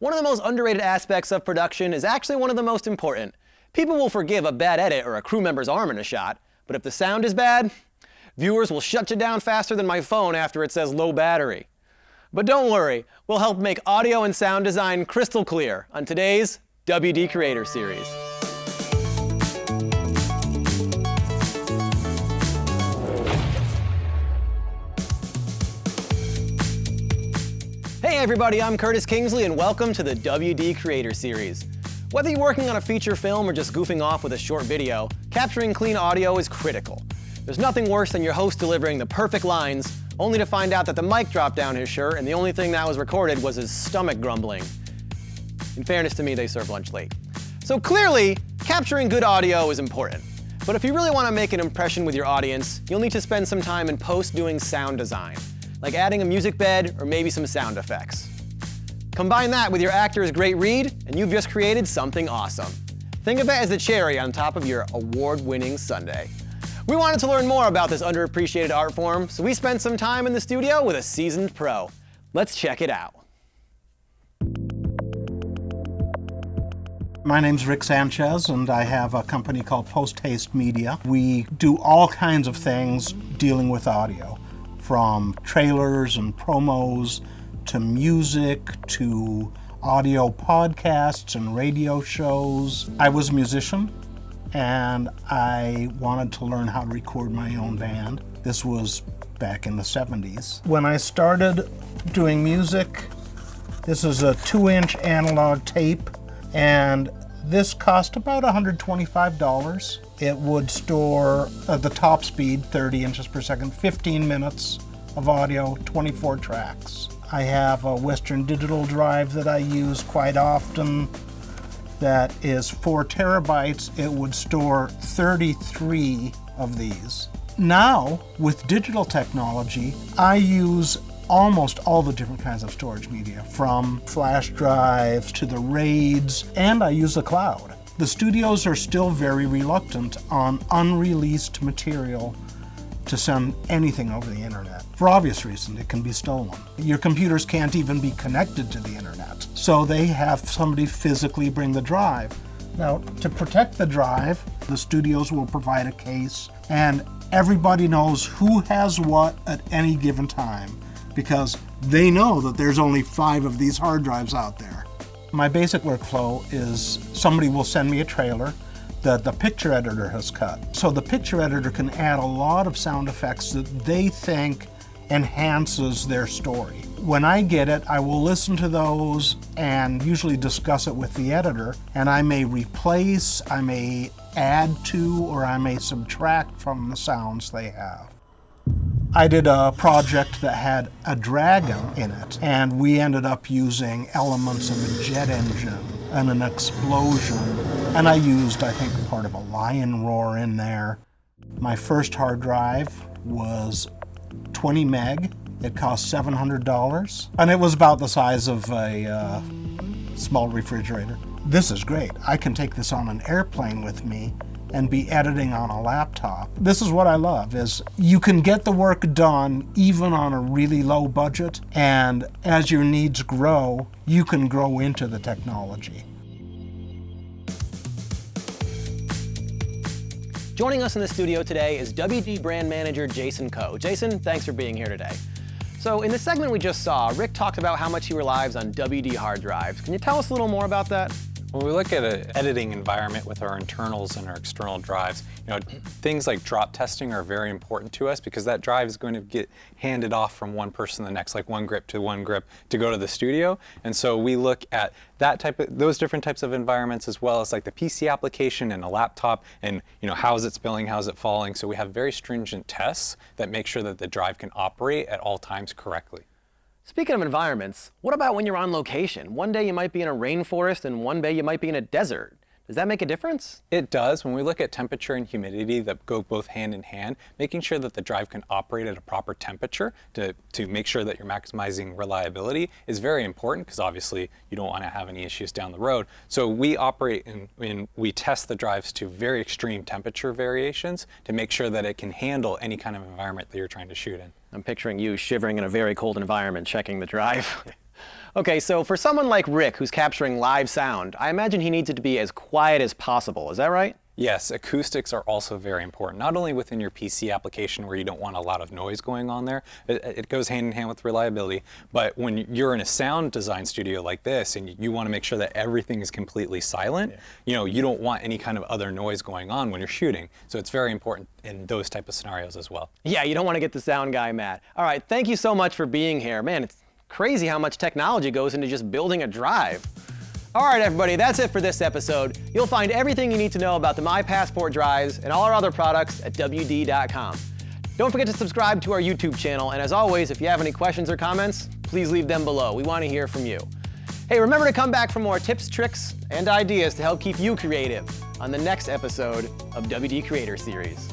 One of the most underrated aspects of production is actually one of the most important. People will forgive a bad edit or a crew member's arm in a shot, but if the sound is bad, viewers will shut you down faster than my phone after it says low battery. But don't worry, we'll help make audio and sound design crystal clear on today's WD Creator Series. Hey everybody, I'm Curtis Kingsley and welcome to the WD Creator Series. Whether you're working on a feature film or just goofing off with a short video, capturing clean audio is critical. There's nothing worse than your host delivering the perfect lines, only to find out that the mic dropped down his shirt and the only thing that was recorded was his stomach grumbling. In fairness to me, they serve lunch late. So clearly, capturing good audio is important. But if you really want to make an impression with your audience, you'll need to spend some time in post doing sound design, like adding a music bed or maybe some sound effects. Combine that with your actor's great read, and you've just created something awesome. Think of it as the cherry on top of your award-winning sundae. We wanted to learn more about this underappreciated art form, so we spent some time in the studio with a seasoned pro. Let's check it out. My name's Rick Sanchez, and I have a company called Post Haste Media. We do all kinds of things dealing with audio, from trailers and promos to music to audio podcasts and radio shows. I was a musician, and I wanted to learn how to record my own band. This was back in the 70s. When I started doing music, this is a 2-inch analog tape, and this cost about $125. It would store at the top speed, 30 inches per second, 15 minutes of audio, 24 tracks. I have a Western Digital drive that I use quite often that is 4 terabytes. It would store 33 of these. Now, with digital technology, I use almost all the different kinds of storage media, from flash drives to the RAIDs, and I use the cloud. The studios are still very reluctant on unreleased material to send anything over the internet. For obvious reason, it can be stolen. Your computers can't even be connected to the internet, so they have somebody physically bring the drive. Now, to protect the drive, the studios will provide a case, and everybody knows who has what at any given time, because they know that there's only 5 of these hard drives out there. My basic workflow is somebody will send me a trailer that the picture editor has cut. So the picture editor can add a lot of sound effects that they think enhances their story. When I get it, I will listen to those and usually discuss it with the editor, and I may replace, I may add to, or I may subtract from the sounds they have. I did a project that had a dragon in it, and we ended up using elements of a jet engine and an explosion, and I used, I think, part of a lion roar in there. My first hard drive was 20 meg. It cost $700, and it was about the size of a small refrigerator. This is great. I can take this on an airplane with me and be editing on a laptop. This is what I love, is you can get the work done even on a really low budget, and as your needs grow, you can grow into the technology. Joining us in the studio today is WD brand manager Jason Coe. Jason, thanks for being here today. So in the segment we just saw, Rick talked about how much he relies on WD hard drives. Can you tell us a little more about that? When we look at an editing environment with our internals and our external drives, things like drop testing are very important to us, because that drive is going to get handed off from one person to the next, like one grip to one grip, to go to the studio. And so we look at those different types of environments, as well as like the PC application and a laptop, and how is it spilling, how is it falling. So we have very stringent tests that make sure that the drive can operate at all times correctly. Speaking of environments, what about when you're on location? One day you might be in a rainforest and one day you might be in a desert. Does that make a difference? It does. When we look at temperature and humidity that go both hand in hand, making sure that the drive can operate at a proper temperature to make sure that you're maximizing reliability is very important, because obviously you don't want to have any issues down the road. So we operate and we test the drives to very extreme temperature variations to make sure that it can handle any kind of environment that you're trying to shoot in. I'm picturing you shivering in a very cold environment checking the drive. Okay, so for someone like Rick who's capturing live sound, I imagine he needs it to be as quiet as possible. Is that right? Yes, acoustics are also very important, not only within your PC application where you don't want a lot of noise going on there, it goes hand in hand with reliability, but when you're in a sound design studio like this and you want to make sure that everything is completely silent, you know, you don't want any kind of other noise going on when you're shooting, so it's very important in those type of scenarios as well. Yeah, you don't want to get the sound guy mad. All right, thank you so much for being here. Man, it's crazy how much technology goes into just building a drive. All right, everybody, that's it for this episode. You'll find everything you need to know about the My Passport drives and all our other products at WD.com. Don't forget to subscribe to our YouTube channel, and as always, if you have any questions or comments, please leave them below. We want to hear from you. Hey, remember to come back for more tips, tricks, and ideas to help keep you creative on the next episode of WD Creator Series.